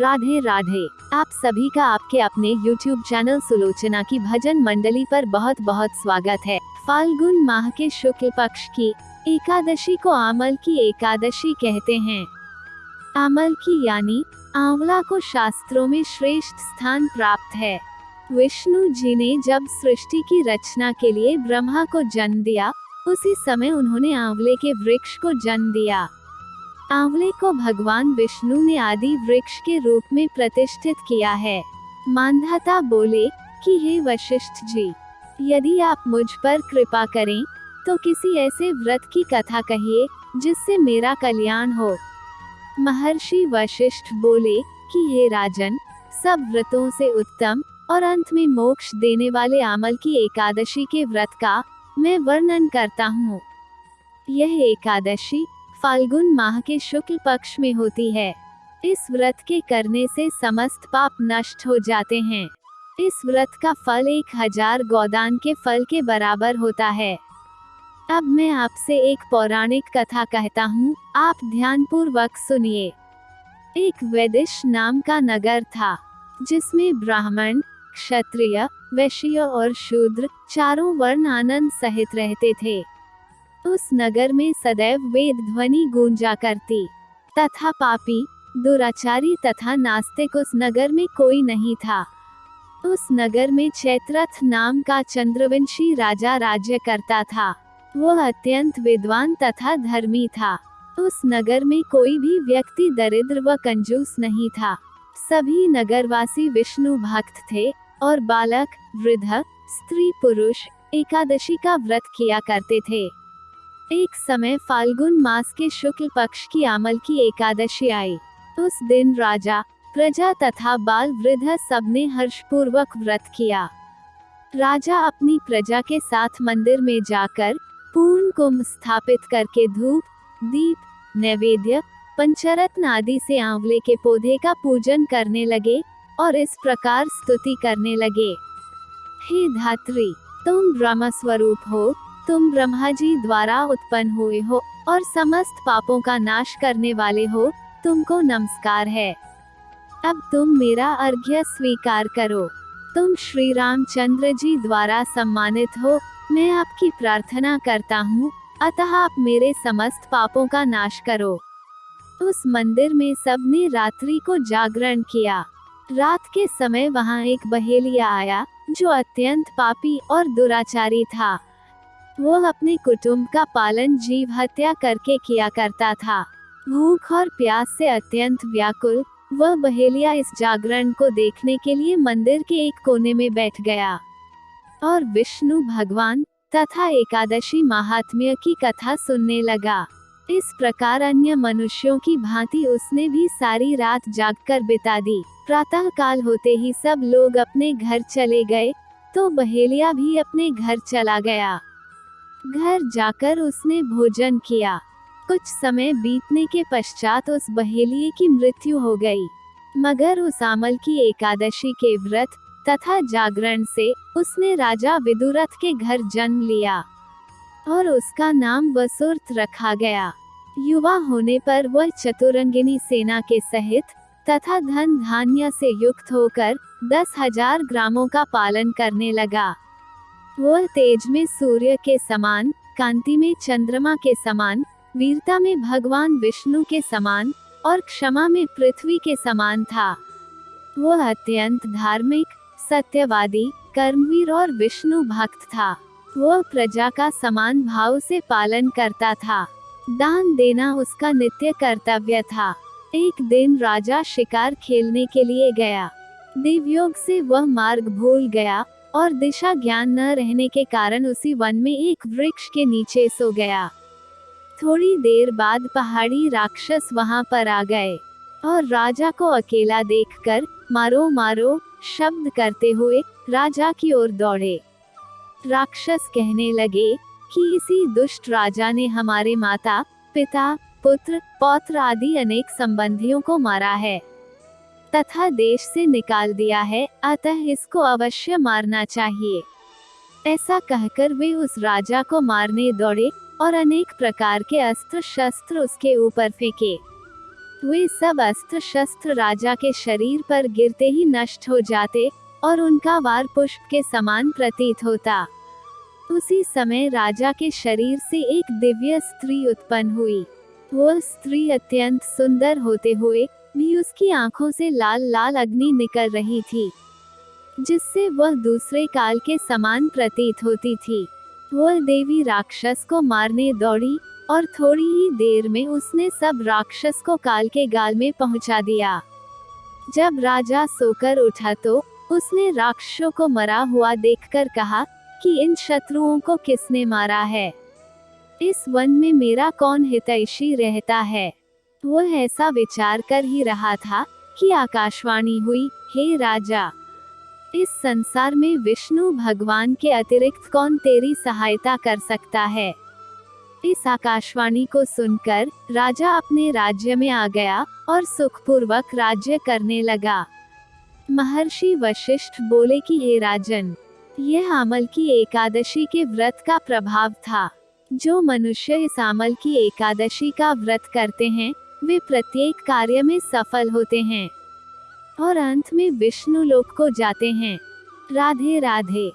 राधे राधे। आप सभी का आपके अपने YouTube चैनल सुलोचना की भजन मंडली पर बहुत बहुत स्वागत है। फाल्गुन माह के शुक्ल पक्ष की एकादशी को आमल की एकादशी कहते हैं। आमल की यानी आंवला को शास्त्रों में श्रेष्ठ स्थान प्राप्त है। विष्णु जी ने जब सृष्टि की रचना के लिए ब्रह्मा को जन्म दिया, उसी समय उन्होंने आंवले के वृक्ष को जन्म दिया। आंवले को भगवान विष्णु ने आदि वृक्ष के रूप में प्रतिष्ठित किया है। मांधाता बोले कि हे वशिष्ठ जी, यदि आप मुझ पर कृपा करें तो किसी ऐसे व्रत की कथा कहिए जिससे मेरा कल्याण हो। महर्षि वशिष्ठ बोले कि हे राजन, सब व्रतों से उत्तम और अंत में मोक्ष देने वाले आमल की एकादशी के व्रत का मैं वर्णन करता हूँ। यह एकादशी फाल्गुन माह के शुक्ल पक्ष में होती है। इस व्रत के करने से समस्त पाप नष्ट हो जाते हैं। इस व्रत का फल 1000 गोदान के फल के बराबर होता है। अब मैं आपसे एक पौराणिक कथा कहता हूँ, आप ध्यानपूर्वक सुनिए। एक वैदिश नाम का नगर था, जिसमें ब्राह्मण, क्षत्रिय, वैश्य और शूद्र चारों वर्ण आनंद सहित रहते थे। उस नगर में सदैव वेद ध्वनि गूंजा करती, तथा पापी, दुराचारी तथा नास्तिक उस नगर में कोई नहीं था। उस नगर में चैत्रथ नाम का चंद्रवंशी राजा राज्य करता था। वह अत्यंत विद्वान तथा धर्मी था। उस नगर में कोई भी व्यक्ति दरिद्र व कंजूस नहीं था। सभी नगरवासी विष्णु भक्त थे और बालक, वृद्ध, स्त्री, पुरुष एकादशी का व्रत किया करते थे। एक समय फाल्गुन मास के शुक्ल पक्ष की आमल की एकादशी आई। उस दिन राजा, प्रजा तथा बाल वृद्ध सबने हर्षपूर्वक व्रत किया। राजा अपनी प्रजा के साथ मंदिर में जाकर पूर्ण कुंभ स्थापित करके धूप, दीप, नैवेद्य, पंचरत्न आदि से आंवले के पौधे का पूजन करने लगे और इस प्रकार स्तुति करने लगे। हे धात्री, तुम ब्रह्म स्वरूप हो, तुम ब्रह्मा जी द्वारा उत्पन्न हुए हो और समस्त पापों का नाश करने वाले हो, तुमको नमस्कार है। अब तुम मेरा अर्घ्य स्वीकार करो। तुम श्री रामचंद्र जी द्वारा सम्मानित हो, मैं आपकी प्रार्थना करता हूँ, अतः आप मेरे समस्त पापों का नाश करो। उस मंदिर में सबने रात्रि को जागरण किया। रात के समय वहाँ एक बहेलिया आया, जो अत्यंत पापी और दुराचारी था। वह अपने कुटुंब का पालन जीव हत्या करके किया करता था। भूख और प्यास से अत्यंत व्याकुल वह बहेलिया इस जागरण को देखने के लिए मंदिर के एक कोने में बैठ गया और विष्णु भगवान तथा एकादशी महात्म्य की कथा सुनने लगा। इस प्रकार अन्य मनुष्यों की भांति उसने भी सारी रात जागकर बिता दी। प्रातः काल होते ही सब लोग अपने घर चले गए, तो बहेलिया भी अपने घर चला गया। घर जाकर उसने भोजन किया। कुछ समय बीतने के पश्चात उस बहेलिये की मृत्यु हो गई, मगर उस आमल की एकादशी के व्रत तथा जागरण से उसने राजा विदुरथ के घर जन्म लिया और उसका नाम वसुर्त रखा गया। युवा होने पर वह चतुरंगिनी सेना के सहित तथा धन धान्य से युक्त होकर 10,000 ग्रामों का पालन करने लगा। वह तेज में सूर्य के समान, कांति में चंद्रमा के समान, वीरता में भगवान विष्णु के समान और क्षमा में पृथ्वी के समान था। वह अत्यंत धार्मिक, सत्यवादी, कर्मवीर और विष्णु भक्त था। वह प्रजा का समान भाव से पालन करता था। दान देना उसका नित्य कर्तव्य था। एक दिन राजा शिकार खेलने के लिए गया। देवयोग से वह मार्ग भूल गया और दिशा ज्ञान न रहने के कारण उसी वन में एक वृक्ष के नीचे सो गया। थोड़ी देर बाद पहाड़ी राक्षस वहां पर आ गए और राजा को अकेला देखकर मारो मारो शब्द करते हुए राजा की ओर दौड़े। राक्षस कहने लगे कि इसी दुष्ट राजा ने हमारे माता, पिता, पुत्र, पौत्र आदि अनेक संबंधियों को मारा है तथा देश से निकाल दिया है, अतः इसको अवश्य मारना चाहिए। ऐसा कहकर वे उस राजा को मारने दौड़े और अनेक प्रकार के अस्त्र शस्त्र उसके ऊपर फेंके। वे सब अस्त्र शस्त्र राजा के शरीर पर गिरते ही नष्ट हो जाते और उनका वार पुष्प के समान प्रतीत होता। उसी समय राजा के शरीर से एक दिव्य स्त्री उत्पन्न हुई। वह स्त्री अत्यंत सुंदर होते हुए भी उसकी आंखों से लाल लाल अग्नि निकल रही थी, जिससे वह दूसरे काल के समान प्रतीत होती थी। वह देवी राक्षस को मारने दौड़ी और थोड़ी ही देर में उसने सब राक्षस को काल के गाल में पहुंचा दिया। जब राजा सोकर उठा तो उसने राक्षसों को मरा हुआ देखकर कहा कि इन शत्रुओं को किसने मारा है? इस वन में मेरा कौन हितैषी रहता है? वह ऐसा विचार कर ही रहा था कि आकाशवाणी हुई, हे राजा, इस संसार में विष्णु भगवान के अतिरिक्त कौन तेरी सहायता कर सकता है? इस आकाशवाणी को सुनकर राजा अपने राज्य में आ गया और सुखपूर्वक राज्य करने लगा। महर्षि वशिष्ठ बोले कि हे राजन, यह आमल की एकादशी के व्रत का प्रभाव था। जो मनुष्य इस आमल की एकादशी का व्रत करते हैं वे प्रत्येक कार्य में सफल होते हैं और अंत में विष्णु लोक को जाते हैं। राधे राधे।